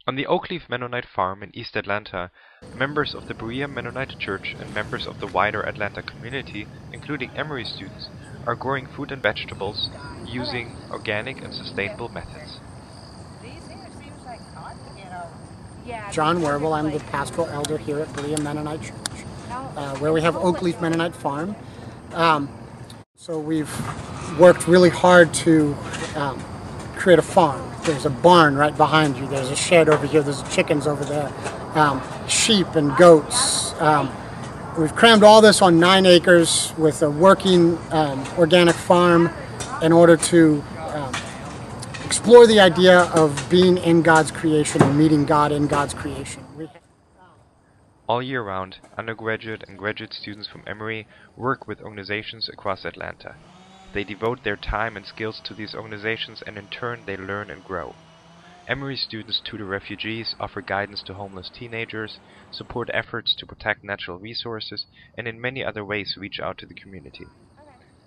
On the Oakleaf Mennonite farm in East Atlanta, members of the Berea Mennonite Church and members of the wider Atlanta community, including Emory students, are growing fruit and vegetables using organic and sustainable methods. John Werble, I'm the pastoral elder here at Berea Mennonite Church, where we have Oakleaf Mennonite Farm. So we've worked really hard to create a farm. There's a barn right behind you, there's a shed over here, there's chickens over there, sheep and goats. We've crammed all this on 9 acres with a working organic farm in order to explore the idea of being in God's creation and meeting God in God's creation. All year round, undergraduate and graduate students from Emory work with organizations across Atlanta. They devote their time and skills to these organizations, and in turn they learn and grow. Emory students tutor refugees, offer guidance to homeless teenagers, support efforts to protect natural resources, and in many other ways reach out to the community.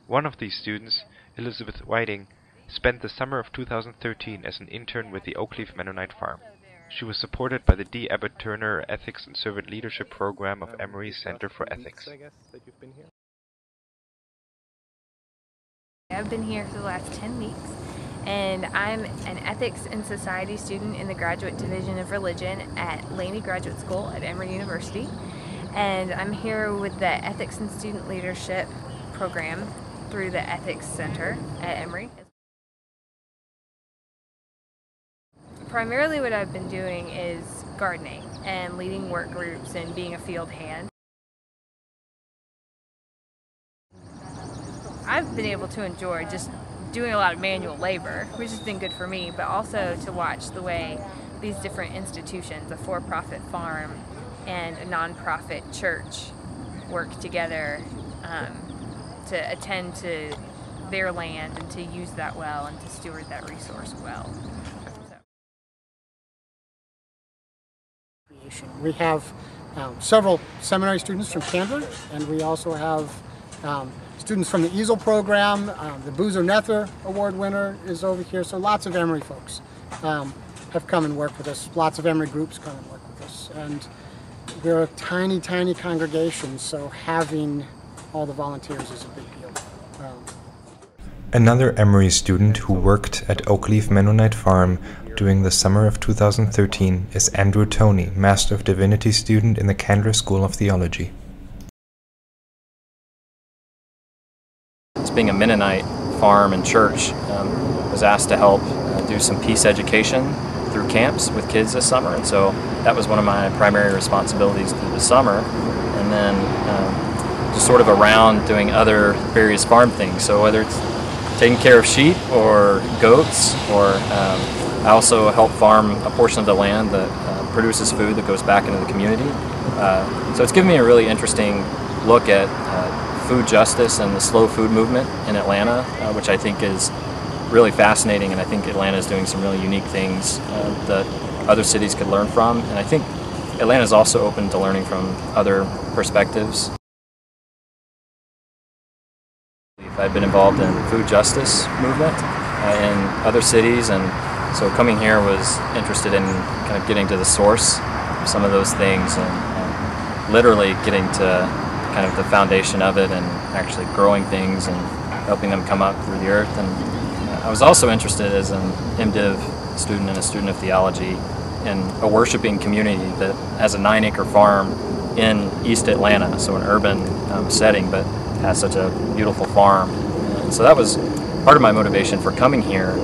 One of these students, Elizabeth Whiting, spent the summer of 2013 as an intern with the Oakleaf Mennonite Farm. She was supported by the D. Abbott Turner Ethics and Servant Leadership Program of Emory's Center for Ethics. I've been here for the last 10 weeks, and I'm an Ethics and Society student in the Graduate Division of Religion at Laney Graduate School at Emory University. And I'm here with the Ethics and Student Leadership Program through the Ethics Center at Emory. Primarily what I've been doing is gardening and leading work groups and being a field hand. I've been able to enjoy just doing a lot of manual labor, which has been good for me, but also to watch the way these different institutions, a for-profit farm and a non-profit church, work together to attend to their land and to use that well and to steward that resource well. We have several seminary students from Canberra, and we also have students from the Easel program. The Boozer Nether Award winner is over here, so lots of Emory folks have come and worked with us. Lots of Emory groups come and work with us, and we're a tiny, tiny congregation, so having all the volunteers is a big deal. Another Emory student who worked at Oakleaf Mennonite Farm during the summer of 2013 is Andrew Toney, Master of Divinity student in the Candler School of Theology. Being a Mennonite farm and church, was asked to help do some peace education through camps with kids this summer, and so that was one of my primary responsibilities through the summer. And then just sort of around doing other various farm things, so whether it's taking care of sheep or goats, or I also help farm a portion of the land that produces food that goes back into the community. So it's given me a really interesting look at food justice and the slow food movement in Atlanta, which I think is really fascinating, and I think Atlanta is doing some really unique things that other cities could learn from, and I think Atlanta is also open to learning from other perspectives. I've been involved in food justice movement in other cities, and so coming here was interested in kind of getting to the source of some of those things, and literally getting to kind of the foundation of it and actually growing things and helping them come up through the earth. And I was also interested as an MDiv student and a student of theology in a worshiping community that has a 9-acre farm in East Atlanta, so an urban setting, but has such a beautiful farm. And so that was part of my motivation for coming here.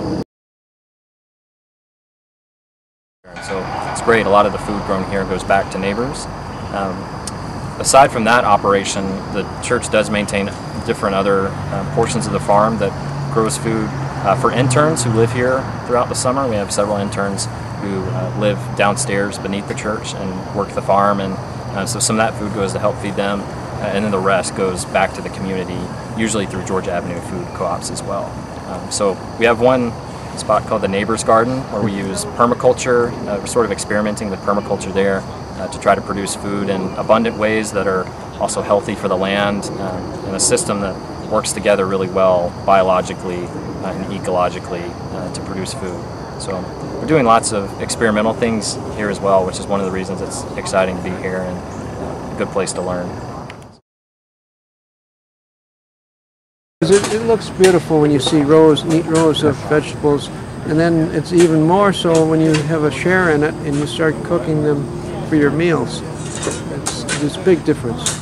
So it's great, a lot of the food grown here goes back to neighbors. Aside from that operation, the church does maintain different other portions of the farm that grows food for interns who live here throughout the summer. We have several interns who live downstairs beneath the church and work the farm, and so some of that food goes to help feed them, and then the rest goes back to the community, usually through Georgia Avenue food co-ops as well. So we have one spot called the Neighbor's Garden, where we use permaculture. We're sort of experimenting with permaculture there to try to produce food in abundant ways that are also healthy for the land, in a system that works together really well biologically and ecologically to produce food. So we're doing lots of experimental things here as well, which is one of the reasons it's exciting to be here and a good place to learn. It looks beautiful when you see neat rows of vegetables, and then it's even more so when you have a share in it and you start cooking them for your meals. It's a big difference.